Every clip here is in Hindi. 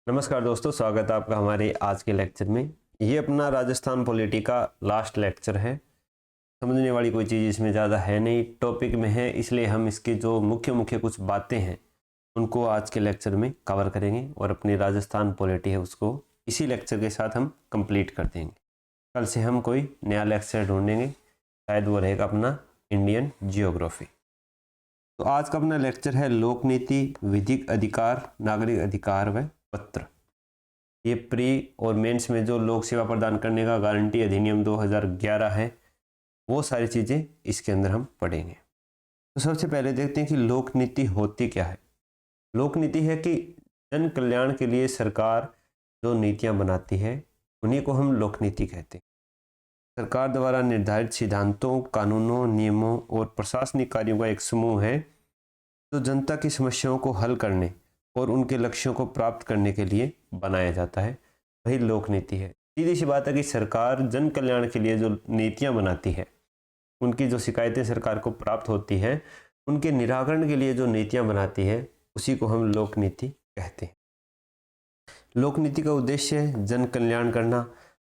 नमस्कार दोस्तों, स्वागत है आपका हमारे आज के लेक्चर में। ये अपना राजस्थान पॉलिटी का लास्ट लेक्चर है। समझने वाली कोई चीज़ इसमें ज़्यादा है नहीं, टॉपिक में है, इसलिए हम इसकी जो मुख्य मुख्य कुछ बातें हैं उनको आज के लेक्चर में कवर करेंगे और अपनी राजस्थान पॉलिटी है उसको इसी लेक्चर के साथ हम कंप्लीट कर देंगे। कल से हम कोई नया लेक्चर ढूंढेंगे, शायद वो रहेगा अपना इंडियन जियोग्राफी। तो आज का अपना लेक्चर है लोक नीति, विधिक अधिकार, नागरिक अधिकार व पत्र। ये प्री और मेंस में जो लोक सेवा प्रदान करने का गारंटी अधिनियम 2011 है, वो सारी चीज़ें इसके अंदर हम पढ़ेंगे। तो सबसे पहले देखते हैं कि लोक नीति होती क्या है। लोक नीति है कि जन कल्याण के लिए सरकार जो नीतियां बनाती है उन्हीं को हम लोक नीति कहते हैं। सरकार द्वारा निर्धारित सिद्धांतों, कानूनों, नियमों और प्रशासनिक कार्यों का एक समूह है जो जनता की समस्याओं को हल करने और उनके लक्ष्यों को प्राप्त करने के लिए बनाया जाता है, वही लोक नीति है। सीधी सी बात है कि सरकार जन कल्याण के लिए जो नीतियां बनाती है, उनकी जो शिकायतें सरकार को प्राप्त होती है, उनके निराकरण के लिए जो नीतियां बनाती है, उसी को हम लोक नीति कहते हैं। लोक नीति का उद्देश्य है जन कल्याण करना,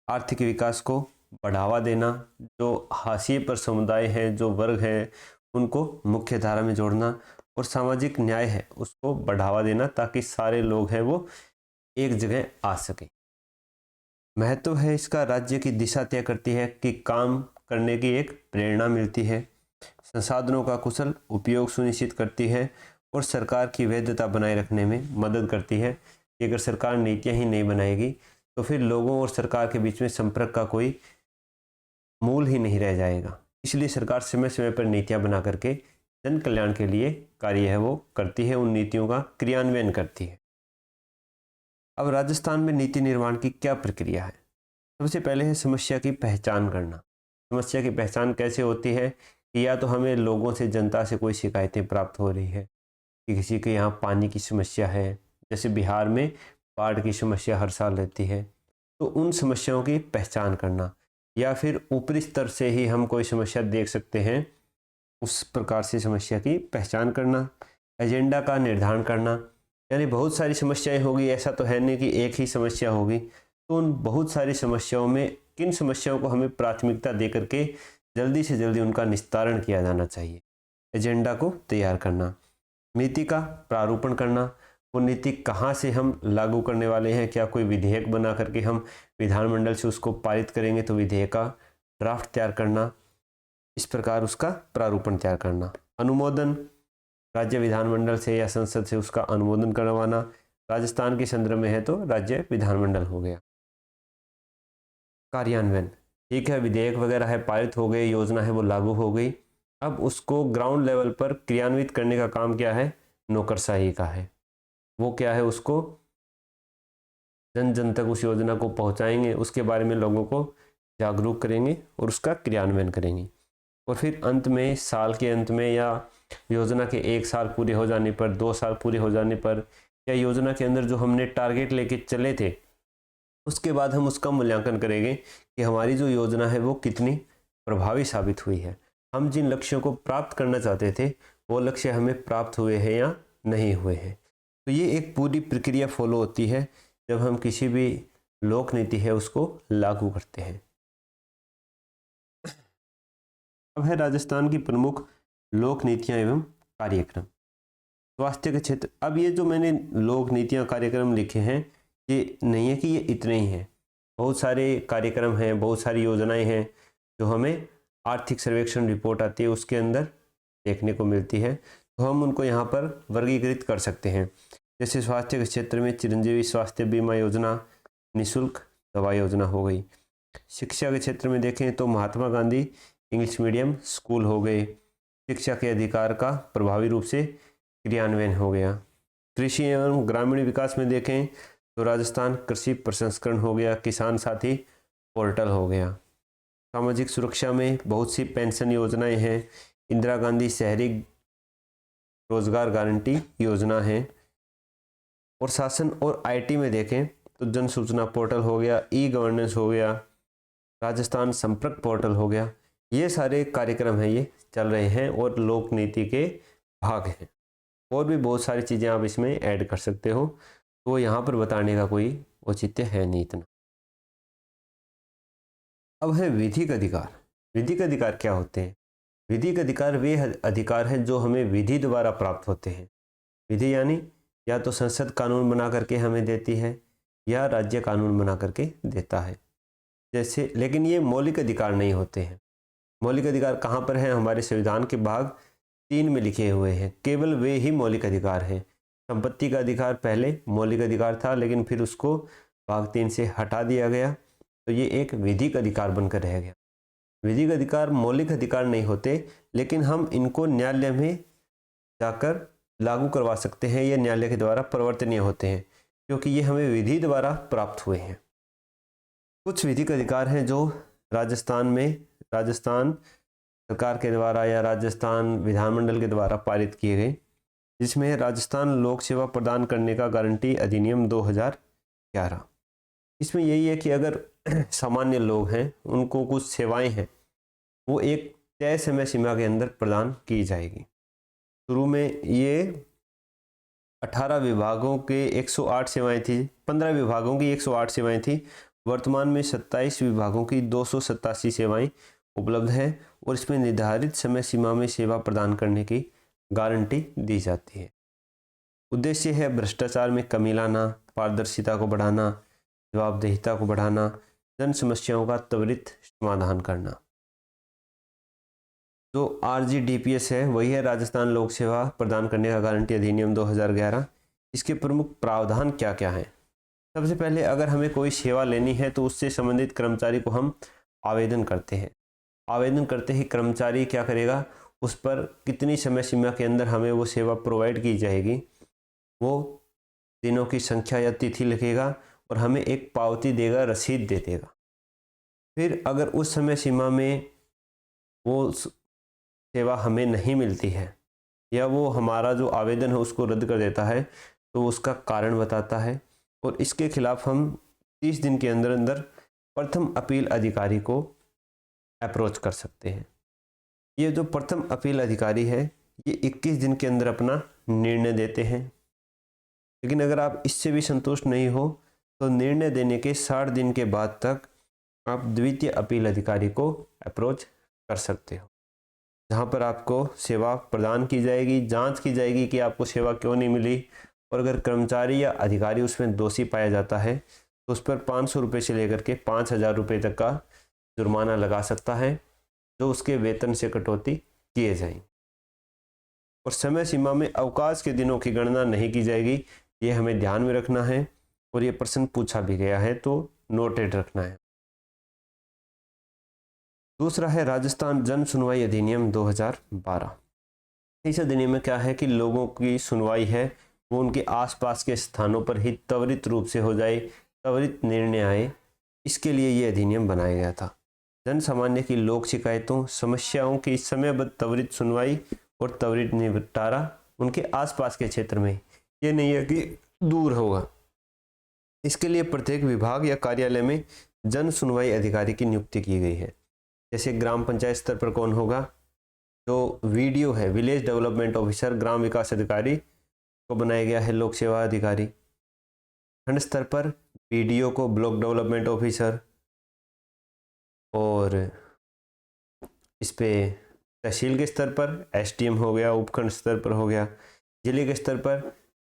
आर्थिक विकास को बढ़ावा देना, जो हाशिए पर समुदाय हैं, जो वर्ग हैं, उनको मुख्य धारा में जोड़ना और सामाजिक न्याय है उसको बढ़ावा देना ताकि सारे लोग हैं वो एक जगह आ सकें। महत्व है इसका, राज्य की दिशा तय करती है कि काम करने की एक प्रेरणा मिलती है, संसाधनों का कुशल उपयोग सुनिश्चित करती है और सरकार की वैधता बनाए रखने में मदद करती है कि अगर सरकार नीतियां ही नहीं बनाएगी तो फिर लोगों और सरकार के बीच में संपर्क का कोई मूल ही नहीं रह जाएगा। इसलिए सरकार समय समय पर नीतियां बना करके जन कल्याण के लिए कार्य है वो करती है, उन नीतियों का क्रियान्वयन करती है। अब राजस्थान में नीति निर्माण की क्या प्रक्रिया है। सबसे पहले है समस्या की पहचान करना। समस्या की पहचान कैसे होती है कि या तो हमें लोगों से, जनता से कोई शिकायतें प्राप्त हो रही है कि किसी के यहाँ पानी की समस्या है, जैसे बिहार में बाढ़ की समस्या हर साल रहती है, तो उन समस्याओं की पहचान करना, या फिर ऊपरी स्तर से ही हम कोई समस्या देख सकते हैं, उस प्रकार से समस्या की पहचान करना। एजेंडा का निर्धारण करना, यानी बहुत सारी समस्याएं होगी, ऐसा तो है नहीं कि एक ही समस्या होगी, तो उन बहुत सारी समस्याओं में किन समस्याओं को हमें प्राथमिकता दे करके जल्दी से जल्दी उनका निस्तारण किया जाना चाहिए, एजेंडा को तैयार करना। नीति का प्रारूपण करना, वो नीति कहाँ से हम लागू करने वाले हैं, क्या कोई विधेयक बना करके हम विधानमंडल से उसको पारित करेंगे, तो विधेयक का ड्राफ्ट तैयार करना, इस प्रकार उसका प्रारूपण तैयार करना। अनुमोदन, राज्य विधानमंडल से या संसद से उसका अनुमोदन करवाना। राजस्थान के संदर्भ में है तो राज्य विधानमंडल हो गया। कार्यान्वयन, ठीक है, विधेयक वगैरह है पारित हो गए, योजना है वो लागू हो गई, अब उसको ग्राउंड लेवल पर क्रियान्वित करने का काम क्या है, नौकरशाही का है। वो क्या है, उसको जन जन तक उस योजना को पहुंचाएंगे, उसके बारे में लोगों को जागरूक करेंगे और उसका क्रियान्वयन करेंगे। और फिर अंत में, साल के अंत में, या योजना के 1 साल पूरे हो जाने पर, 2 साल पूरे हो जाने पर, या योजना के अंदर जो हमने टारगेट लेके चले थे, उसके बाद हम उसका मूल्यांकन करेंगे कि हमारी जो योजना है वो कितनी प्रभावी साबित हुई है, हम जिन लक्ष्यों को प्राप्त करना चाहते थे वो लक्ष्य हमें प्राप्त हुए हैं या नहीं हुए हैं। तो ये एक पूरी प्रक्रिया फॉलो होती है जब हम किसी भी लोक नीति है उसको लागू करते हैं। अब है राजस्थान की प्रमुख लोक नीतियां एवं कार्यक्रम। स्वास्थ्य के क्षेत्र, अब ये जो मैंने लोक नीतियां कार्यक्रम लिखे हैं, ये नहीं है कि ये इतने ही हैं, बहुत सारे कार्यक्रम हैं, बहुत सारी योजनाएं हैं जो हमें आर्थिक सर्वेक्षण रिपोर्ट आती है उसके अंदर देखने को मिलती है, तो हम उनको यहाँ पर वर्गीकृत कर सकते हैं। जैसे स्वास्थ्य के क्षेत्र में चिरंजीवी स्वास्थ्य बीमा योजना, निःशुल्क दवा योजना हो गई। शिक्षा के क्षेत्र में देखें तो Mahatma Gandhi English medium school हो गए, शिक्षा के अधिकार का प्रभावी रूप से क्रियान्वयन हो गया। कृषि एवं ग्रामीण विकास में देखें तो राजस्थान कृषि प्रसंस्करण हो गया, किसान साथी पोर्टल हो गया। सामाजिक सुरक्षा में बहुत सी पेंशन योजनाएं हैं, इंदिरा गांधी शहरी रोजगार गारंटी योजना है। और शासन और आईटी में देखें तो जन सूचना पोर्टल हो गया, ई गवर्नेंस हो गया, राजस्थान संपर्क पोर्टल हो गया। ये सारे कार्यक्रम हैं, ये चल रहे हैं और लोक नीति के भाग हैं। और भी बहुत सारी चीज़ें आप इसमें ऐड कर सकते हो। तो यहाँ पर बताने का कोई औचित्य है नहीं इतना। अब है विधिक अधिकार। विधिक अधिकार क्या होते हैं? विधिक अधिकार वे अधिकार हैं जो हमें विधि द्वारा प्राप्त होते हैं। विधि यानी या तो संसद कानून बना करके हमें देती है या राज्य कानून बना करके देता है। जैसे, लेकिन ये मौलिक अधिकार नहीं होते हैं। मौलिक अधिकार कहाँ पर हैं? हमारे संविधान के भाग 3 में लिखे हुए हैं। केवल वे ही मौलिक अधिकार हैं। संपत्ति का अधिकार पहले मौलिक अधिकार था, लेकिन फिर उसको भाग 3 से हटा दिया गया, तो ये एक विधिक अधिकार बनकर रह गया। विधिक अधिकार मौलिक अधिकार नहीं होते, लेकिन हम इनको न्यायालय में जाकर लागू करवा सकते हैं। ये न्यायालय के द्वारा परिवर्तनीय होते हैं, क्योंकि ये हमें विधि द्वारा प्राप्त हुए हैं। कुछ विधिक अधिकार हैं जो राजस्थान सरकार के द्वारा या राजस्थान विधानमंडल के द्वारा पारित किए गए, जिसमें राजस्थान लोक सेवा प्रदान करने का गारंटी अधिनियम 2011। इसमें यही है कि अगर सामान्य लोग हैं, उनको कुछ सेवाएं हैं, वो एक तय समय सीमा के अंदर प्रदान की जाएगी। शुरू में ये 18 विभागों के 108 सेवाएं थी, 15 विभागों की 108 सेवाएं थी। वर्तमान में 27 विभागों की 287 सेवाएं उपलब्ध है और इसमें निर्धारित समय सीमा में सेवा प्रदान करने की गारंटी दी जाती है। उद्देश्य है भ्रष्टाचार में कमी लाना, पारदर्शिता को बढ़ाना, जवाबदेहिता को बढ़ाना, जन समस्याओं का त्वरित समाधान करना। जो RGDPS है वही है राजस्थान लोक सेवा प्रदान करने का गारंटी अधिनियम 2011। इसके प्रमुख प्रावधान क्या क्या हैं? सबसे पहले, अगर हमें कोई सेवा लेनी है तो उससे संबंधित कर्मचारी को हम आवेदन करते हैं। आवेदन करते ही कर्मचारी क्या करेगा, उस पर कितनी समय सीमा के अंदर हमें वो सेवा प्रोवाइड की जाएगी, वो दिनों की संख्या या तिथि लिखेगा और हमें एक पावती देगा, रसीद दे देगा। फिर अगर उस समय सीमा में वो सेवा हमें नहीं मिलती है या वो हमारा जो आवेदन है उसको रद्द कर देता है, तो उसका कारण बताता है और इसके खिलाफ हम 30 दिन के अंदर अंदर प्रथम अपील अधिकारी को अप्रोच कर सकते हैं। ये जो प्रथम अपील अधिकारी है ये 21 दिन के अंदर अपना निर्णय देते हैं। लेकिन अगर आप इससे भी संतुष्ट नहीं हो तो निर्णय देने के 60 दिन के बाद तक आप द्वितीय अपील अधिकारी को अप्रोच कर सकते हो, जहाँ पर आपको सेवा प्रदान की जाएगी, जांच की जाएगी कि आपको सेवा क्यों नहीं मिली, और अगर कर्मचारी या अधिकारी उसमें दोषी पाया जाता है तो उस पर 500 रुपये से लेकर के 5000 रुपये तक का जुर्माना लगा सकता है, जो उसके वेतन से कटौती किए जाएंगे। और समय सीमा में अवकाश के दिनों की गणना नहीं की जाएगी, ये हमें ध्यान में रखना है और ये प्रश्न पूछा भी गया है तो नोटेड रखना है। दूसरा है राजस्थान जन सुनवाई अधिनियम 2012। इस अधिनियम में क्या है कि लोगों की सुनवाई है वो उनके आसपास के स्थानों पर ही त्वरित रूप से हो जाए, त्वरित निर्णय आए, इसके लिए ये अधिनियम बनाया गया था। जन सामान्य की लोक शिकायतों, समस्याओं की समयबद्ध त्वरित सुनवाई और त्वरित निपटारा उनके आसपास के क्षेत्र में, ये नहीं है कि दूर होगा। इसके लिए प्रत्येक विभाग या कार्यालय में जन सुनवाई अधिकारी की नियुक्ति की गई है। जैसे ग्राम पंचायत स्तर पर कौन होगा, जो VDO है, विलेज डेवलपमेंट ऑफिसर, ग्राम विकास अधिकारी को बनाया गया है लोक सेवा अधिकारी। खंड स्तर पर BDO को ब्लॉक डेवलपमेंट ऑफिसर, और इस पे तहसील के स्तर पर SDM हो गया, उपखंड स्तर पर हो गया, जिले के स्तर पर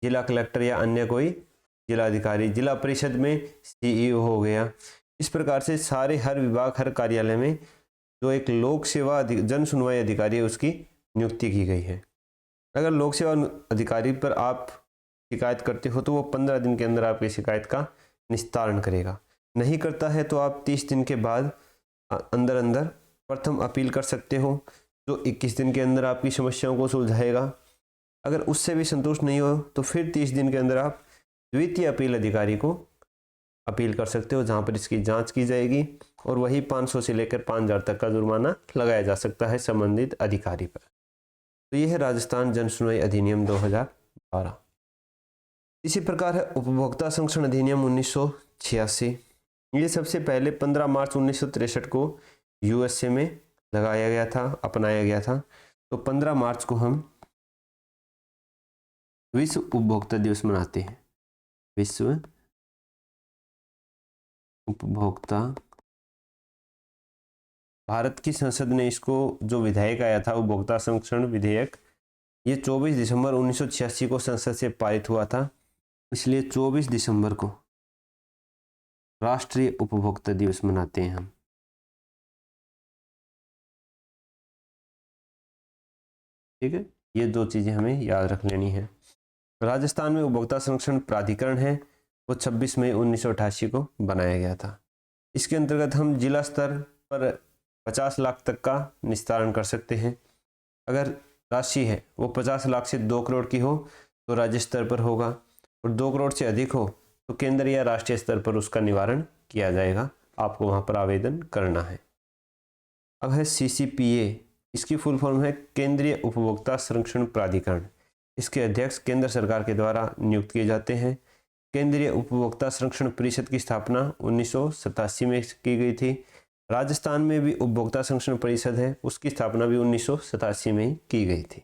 जिला कलेक्टर या अन्य कोई जिला अधिकारी, जिला परिषद में CEO हो गया। इस प्रकार से सारे हर विभाग, हर कार्यालय में जो एक लोक सेवा जन सुनवाई अधिकारी है उसकी नियुक्ति की गई है। अगर लोक सेवा अधिकारी पर आप शिकायत करते हो तो वो 15 दिन के अंदर आपकी शिकायत का निस्तारण करेगा। नहीं करता है तो आप 30 दिन के बाद अंदर अंदर प्रथम अपील कर सकते हो, जो 21 दिन के अंदर आपकी समस्याओं को सुलझाएगा। अगर उससे भी संतुष्ट नहीं हो तो फिर 30 दिन के अंदर आप द्वितीय अपील अधिकारी को अपील कर सकते हो, जहाँ पर इसकी जांच की जाएगी और वही 500 से लेकर 5000 तक का जुर्माना लगाया जा सकता है संबंधित अधिकारी पर। तो यह है राजस्थान जन सुनवाई अधिनियम 2012। इसी प्रकार है उपभोक्ता संरक्षण अधिनियम 1986। ये सबसे पहले 15 मार्च 1963 को USA में लगाया गया था, अपनाया गया था। तो 15 मार्च को हम विश्व उपभोक्ता दिवस मनाते हैं। विश्व उपभोक्ता, भारत की संसद ने इसको जो विधेयक आया था उपभोक्ता संरक्षण विधेयक, ये 24 दिसंबर 1986 को संसद से पारित हुआ था, इसलिए 24 दिसंबर को राष्ट्रीय उपभोक्ता दिवस मनाते हैं हम। ठीक है, ये दो चीजें हमें याद रख लेनी है। राजस्थान में उपभोक्ता संरक्षण प्राधिकरण है, वो 26 मई 1988 को बनाया गया था। इसके अंतर्गत हम जिला स्तर पर 50 लाख तक का निस्तारण कर सकते हैं। अगर राशि है वो 50 लाख से 2 करोड़ की हो तो राज्य स्तर पर होगा, और 2 करोड़ से अधिक हो तो केंद्र या राष्ट्रीय स्तर पर उसका निवारण किया जाएगा। आपको वहाँ पर आवेदन करना है। अब है CCPA, इसकी फुल फॉर्म है केंद्रीय उपभोक्ता संरक्षण प्राधिकरण। इसके अध्यक्ष केंद्र सरकार के द्वारा नियुक्त किए जाते हैं। केंद्रीय उपभोक्ता संरक्षण परिषद की स्थापना 1987 में की गई थी। राजस्थान में भी उपभोक्ता संरक्षण परिषद है, उसकी स्थापना भी 1987 में ही की गई थी।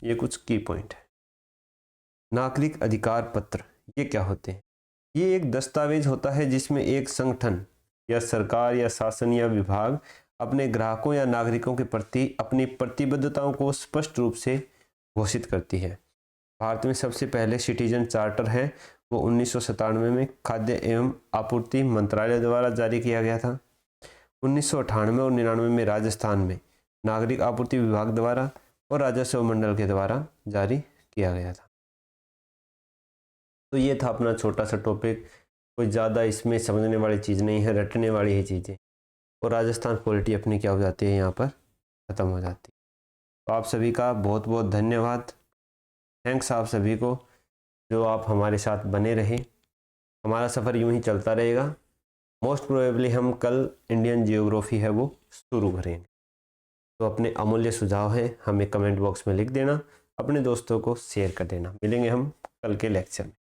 ये कुछ की पॉइंट है। नागरिक अधिकार पत्र, ये क्या होते हैं? ये एक दस्तावेज होता है जिसमें एक संगठन या सरकार या शासन या विभाग अपने ग्राहकों या नागरिकों के प्रति अपनी प्रतिबद्धताओं को स्पष्ट रूप से घोषित करती है। भारत में सबसे पहले सिटीजन चार्टर है, वो 1997 में खाद्य एवं आपूर्ति मंत्रालय द्वारा जारी किया गया था। 1998 और 99 में राजस्थान में नागरिक आपूर्ति विभाग द्वारा और राजस्व मंडल के द्वारा जारी किया गया था। तो ये था अपना छोटा सा टॉपिक, कोई ज़्यादा इसमें समझने वाली चीज़ नहीं है, रटने वाली ही चीज़ें, और राजस्थान पॉलिटी अपनी क्या हो जाती है यहाँ पर ख़त्म हो जाती है। तो आप सभी का बहुत बहुत धन्यवाद, थैंक्स आप सभी को जो आप हमारे साथ बने रहे। हमारा सफ़र यूं ही चलता रहेगा। मोस्ट प्रोबेबली हम कल इंडियन जियोग्राफी है वो शुरू करेंगे। तो अपने अमूल्य सुझाव है हमें कमेंट बॉक्स में लिख देना, अपने दोस्तों को शेयर कर देना। मिलेंगे हम कल के लेक्चर में।